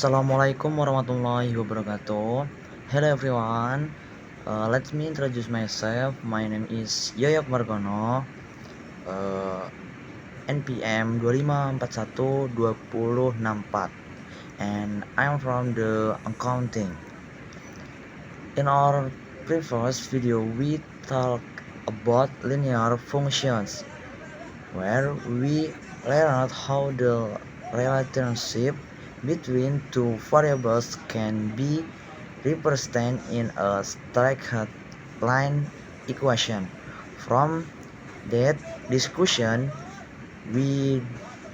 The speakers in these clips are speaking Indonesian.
Assalamualaikum warahmatullahi wabarakatuh. Hello everyone. Let me introduce myself. My name is Yoyok Margono. NPM 25412064 and I'm from the accounting. In our previous video we talked about linear functions where we learned how the relationship between two variables can be represented in a straight line equation. From that discussion, we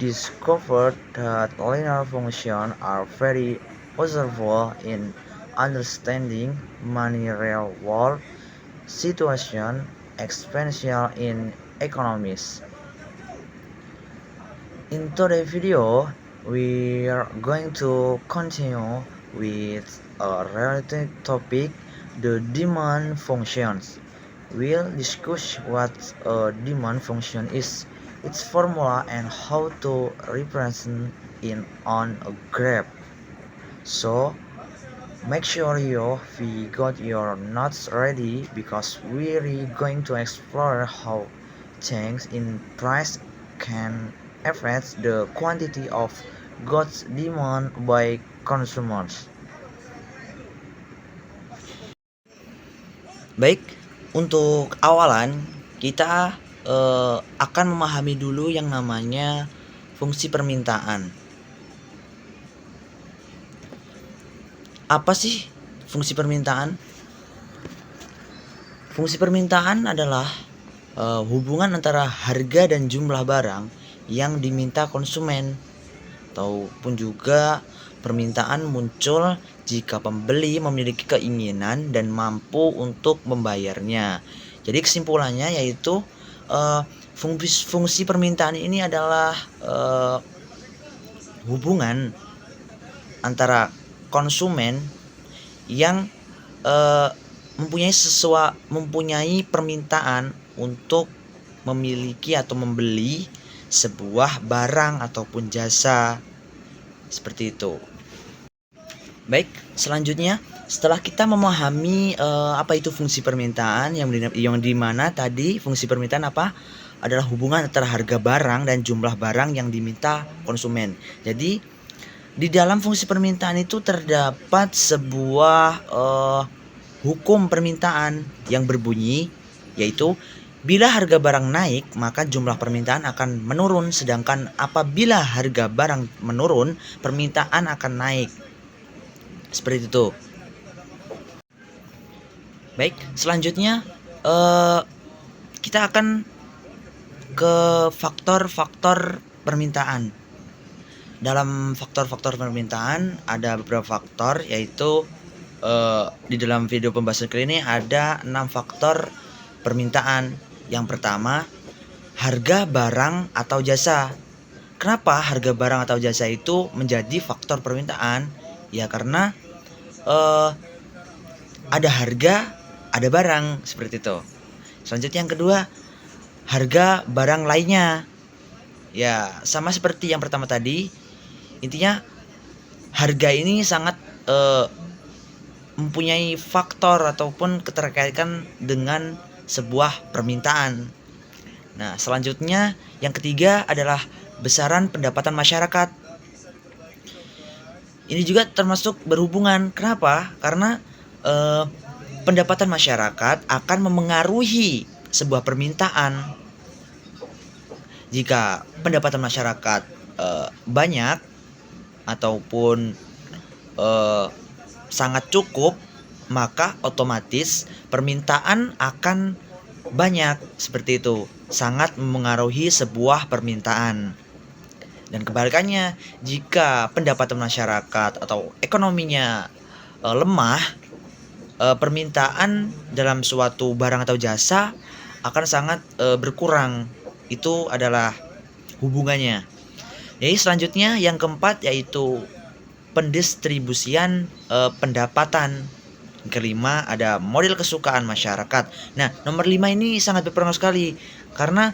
discovered that linear functions are very useful in understanding many real-world situations, especially in economics. In today's video, we are going to continue with a related topic, the demand functions. We'll discuss what a demand function is, its formula, and how to represent it on a graph. So, make sure we got your notes ready because we're going to explore how change in price can affect the quantity of goods demand by consumers. Baik, untuk awalan kita akan memahami dulu yang namanya fungsi permintaan. Apa sih fungsi permintaan? Fungsi permintaan adalah hubungan antara harga dan jumlah barang yang diminta konsumen, ataupun juga permintaan muncul jika pembeli memiliki keinginan dan mampu untuk membayarnya. Jadi kesimpulannya yaitu fungsi permintaan ini adalah hubungan antara konsumen yang mempunyai permintaan untuk memiliki atau membeli sebuah barang ataupun jasa, seperti itu. Baik, selanjutnya setelah kita memahami apa itu fungsi permintaan, yang dimana tadi fungsi permintaan apa adalah hubungan antara harga barang dan jumlah barang yang diminta konsumen. Jadi di dalam fungsi permintaan itu terdapat sebuah hukum permintaan yang berbunyi, yaitu bila harga barang naik, maka jumlah permintaan akan menurun, sedangkan apabila harga barang menurun, permintaan akan naik. Seperti itu. Baik, selanjutnya kita akan ke faktor-faktor permintaan. Dalam faktor-faktor permintaan ada beberapa faktor, yaitu di dalam video pembahasan kali ini ada 6 faktor permintaan. Yang pertama, harga barang atau jasa. Kenapa harga barang atau jasa itu menjadi faktor permintaan? Ya karena ada harga, ada barang, seperti itu. Selanjutnya yang kedua, harga barang lainnya. Ya sama seperti yang pertama tadi. Intinya harga ini sangat mempunyai faktor ataupun keterkaitan dengan sebuah permintaan. Nah, selanjutnya yang ketiga adalah besaran pendapatan masyarakat. Ini juga termasuk berhubungan. Kenapa? Karena pendapatan masyarakat akan memengaruhi sebuah permintaan. Jika pendapatan masyarakat banyak ataupun sangat cukup, maka otomatis permintaan akan banyak, seperti itu. Sangat memengaruhi sebuah permintaan. Dan kebalikannya, jika pendapatan masyarakat atau ekonominya lemah, permintaan dalam suatu barang atau jasa akan sangat berkurang. Itu adalah hubungannya. Jadi selanjutnya yang keempat yaitu pendistribusian pendapatan. Kelima ada model kesukaan masyarakat. Nah, nomor 5 ini sangat berpengaruh sekali karena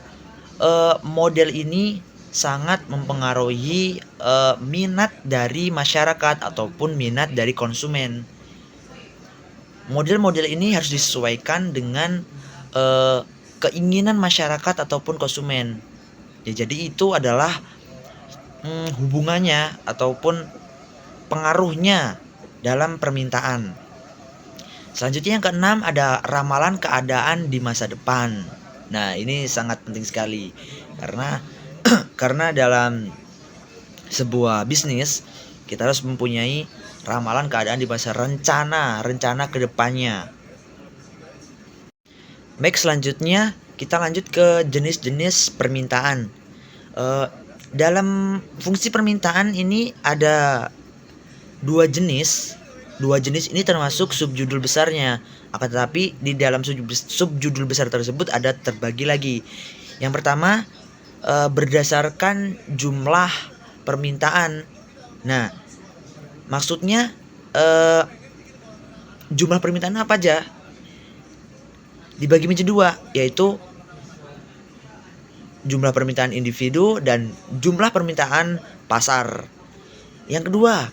model ini sangat mempengaruhi minat dari masyarakat ataupun minat dari konsumen. Model-model ini harus disesuaikan dengan keinginan masyarakat ataupun konsumen. Ya, jadi itu adalah hubungannya ataupun pengaruhnya dalam permintaan. Selanjutnya yang keenam ada ramalan keadaan di masa depan. Nah, ini sangat penting sekali karena dalam sebuah bisnis kita harus mempunyai ramalan keadaan di masa rencana ke depannya. Baik, selanjutnya kita lanjut ke jenis-jenis permintaan. Dalam fungsi permintaan ini ada dua jenis ini termasuk subjudul besarnya. Akan tetapi di dalam subjudul besar tersebut ada terbagi lagi. Yang pertama berdasarkan jumlah permintaan. Nah, maksudnya jumlah permintaan apa aja? Dibagi menjadi dua, yaitu jumlah permintaan individu dan jumlah permintaan pasar. Yang kedua,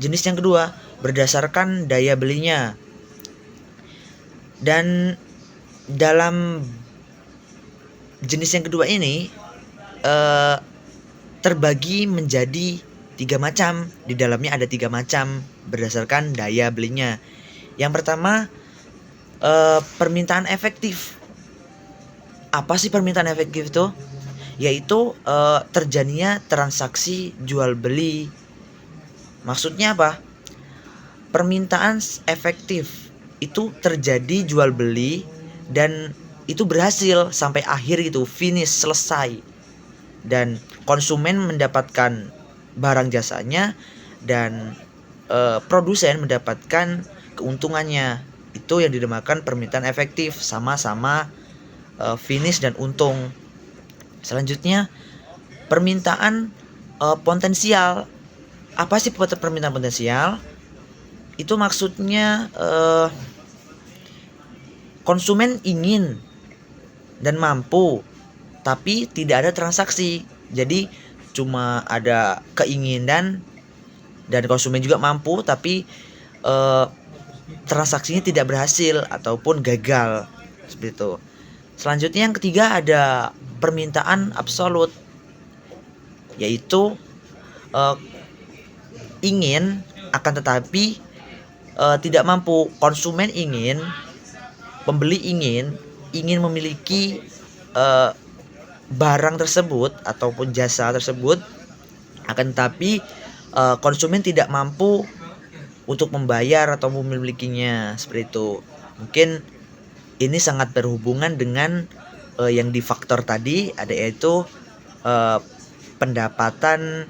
jenis yang kedua berdasarkan daya belinya. Dan dalam jenis yang kedua ini terbagi menjadi 3 macam. Di dalamnya ada 3 macam berdasarkan daya belinya. Yang pertama permintaan efektif. Apa sih permintaan efektif itu? Yaitu terjadinya transaksi jual beli. Maksudnya apa? Permintaan efektif itu terjadi jual beli dan itu berhasil sampai akhir gitu, finish, selesai. Dan konsumen mendapatkan barang jasanya dan produsen mendapatkan keuntungannya. Itu yang dinamakan permintaan efektif, sama-sama finish dan untung. Selanjutnya permintaan potensial. Apa sih permintaan potensial? Itu maksudnya konsumen ingin dan mampu tapi tidak ada transaksi. Jadi cuma ada keinginan dan konsumen juga mampu tapi transaksinya tidak berhasil ataupun gagal, seperti itu. Selanjutnya yang ketiga ada permintaan absolut, yaitu ingin akan tetapi tidak mampu. Konsumen ingin, pembeli ingin memiliki barang tersebut ataupun jasa tersebut, akan tetapi konsumen tidak mampu untuk membayar atau memilikinya, seperti itu. Mungkin ini sangat berhubungan dengan yang di faktor tadi, ada yaitu pendapatan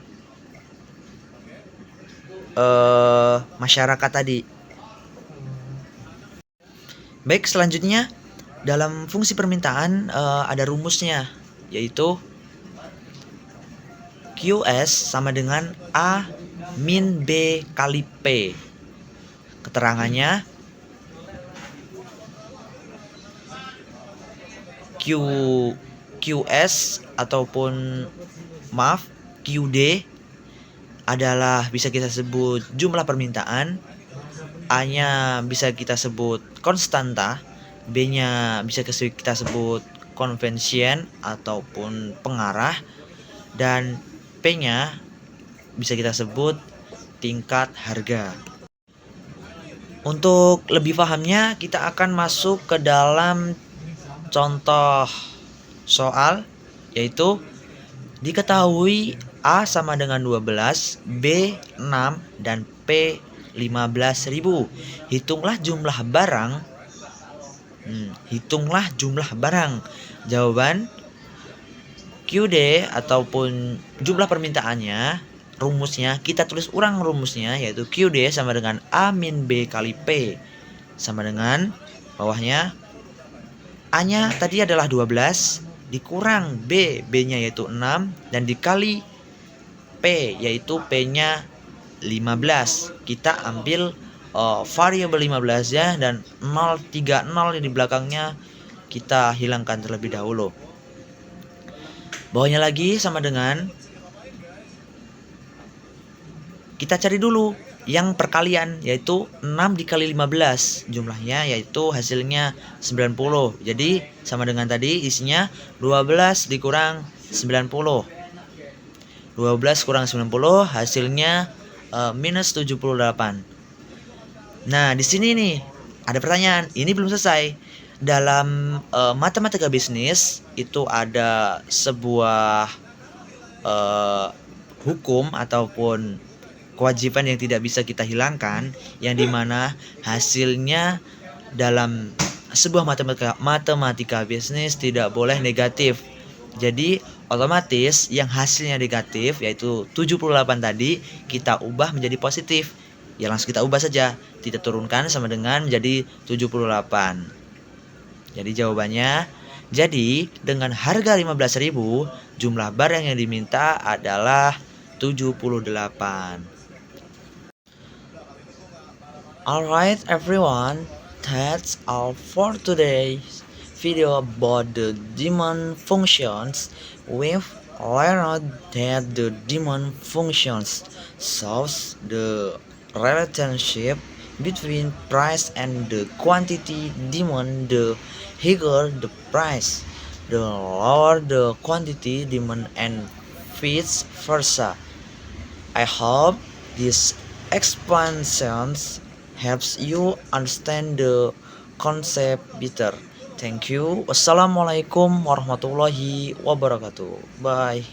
masyarakat tadi. Baik, selanjutnya dalam fungsi permintaan ada rumusnya, yaitu QS sama dengan A min B kali P. Keterangannya QS ataupun QD adalah bisa kita sebut jumlah permintaan, A-nya bisa kita sebut konstanta, B-nya bisa kita sebut konvensian ataupun pengarah, dan P-nya bisa kita sebut tingkat harga. Untuk lebih pahamnya kita akan masuk ke dalam contoh soal, yaitu diketahui A sama dengan 12, B 6, dan P 15.000. Hitunglah jumlah barang. Jawaban QD ataupun jumlah permintaannya, rumusnya kita tulis ulang rumusnya, yaitu QD sama dengan A min B kali P, sama dengan bawahnya A-nya tadi adalah 12 dikurang B-nya yaitu 6 dan dikali P yaitu P-nya 15. Kita ambil variabel 15 ya, dan 030 yang di belakangnya kita hilangkan terlebih dahulu. Bawahnya lagi sama dengan, kita cari dulu yang perkalian, yaitu 6 dikali 15, jumlahnya yaitu hasilnya 90. Jadi sama dengan tadi, isinya 12 dikurang 90. 12 kurang 90 hasilnya minus 78. Nah, di sini nih ada pertanyaan, ini belum selesai. Dalam matematika bisnis itu ada sebuah hukum ataupun kewajiban yang tidak bisa kita hilangkan, yang dimana hasilnya dalam sebuah matematika bisnis tidak boleh negatif. Jadi otomatis yang hasilnya negatif, yaitu 78 tadi, kita ubah menjadi positif. Ya langsung kita ubah saja, kita turunkan sama dengan menjadi 78. Jadi jawabannya, jadi dengan harga 15.000, jumlah barang yang diminta adalah 78. Alright everyone, that's all for today's video about the demand functions. We've learned that the demand functions shows the relationship between price and the quantity demand. The higher the price, the lower the quantity demand, and vice versa. I hope these expansions helps you understand the concept better. Thank you. Wassalamualaikum warahmatullahi wabarakatuh. Bye.